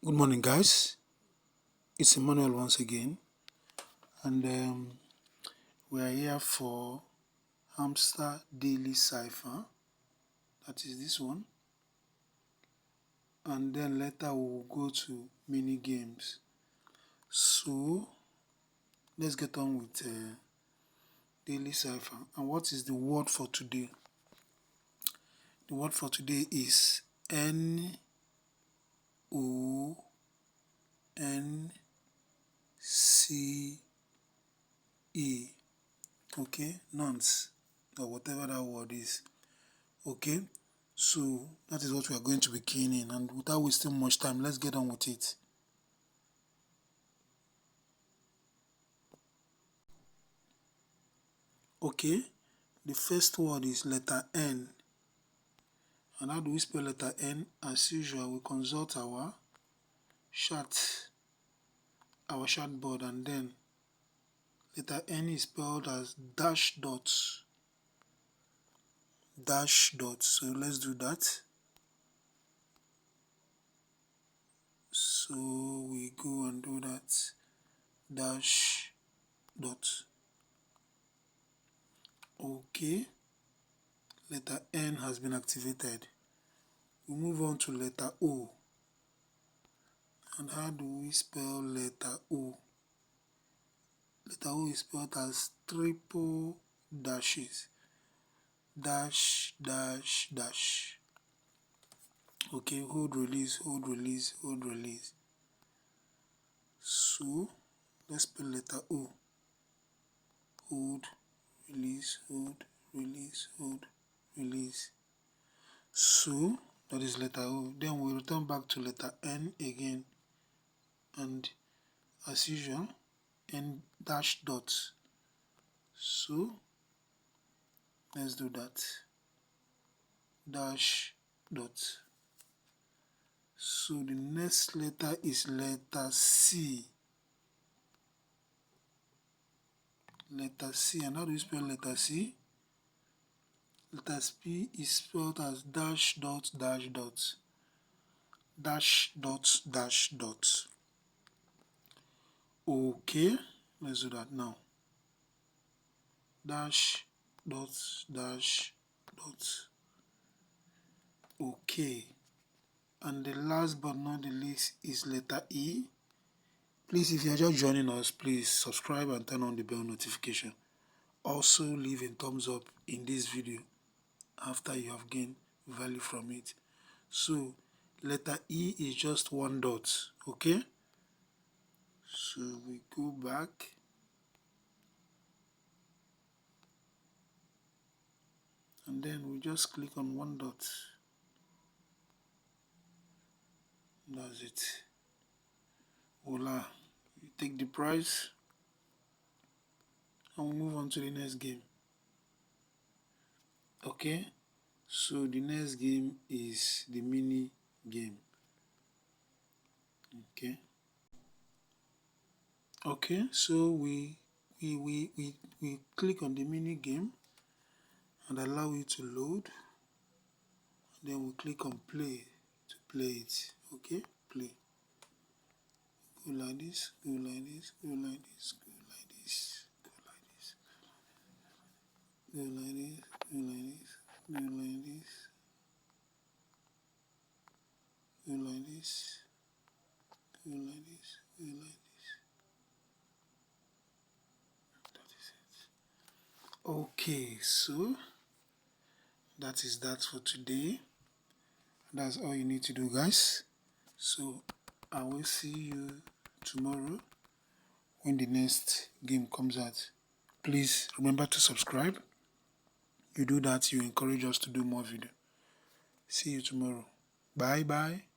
Good morning, guys. It's Emmanuel once again, and we are here for Hamster Daily Cipher. That is this one, and then later we will go to mini games. So let's get on with Daily Cipher. And what is the word for today? The word for today is NONCE. Okay, nonce, or whatever that word is. Okay, so that is what we are going to be keying in, and without wasting much time, let's get on with it. Okay, the first word is letter N. And how do we spell letter N? As usual, we consult our chart board, and then letter N is spelled as dash dots. So let's do that. So we go and do that. Dash dot. Okay, letter N has been activated. We move on to letter O. And how do we spell letter O? Letter O is spelled as triple dashes. Dash, dash, dash. Okay, hold, release, hold, release, hold, release. So let's spell letter O. Hold, release, hold, release, hold, release. So that is letter O. Then we return back to letter N again. And as usual, N dash dots. So let's do that. Dash dot. So the next letter is letter C. Letter C. And how do you spell letter C? Letter C is spelled as dash dot dash dot. Dash dot dash dot. Okay, let's do that now. Dash dot dash dot. Okay. And the last but not the least is letter E. Please, if you are just joining us, please subscribe and turn on the bell notification. Also, leave a thumbs up in this video after you have gained value from it. So, letter E is just one dot, okay? So, we go back. And then we just click on one dot. That's it. Voila. You take the prize and we move on to the next game. Okay? So the next game is the mini game. Okay, so we click on the mini game and allow it to load. Then we click on play to play it. Okay, play. Go like this, go like this, go like this, go like this, go like this, go like this, go like this, go like this, go like this, go like this, go like this. That is it. Okay, so that is that for today. That's all you need to do, guys. So I will see you tomorrow when the next game comes out. Please remember to subscribe. You do that, you encourage us to do more video. See you tomorrow. Bye bye.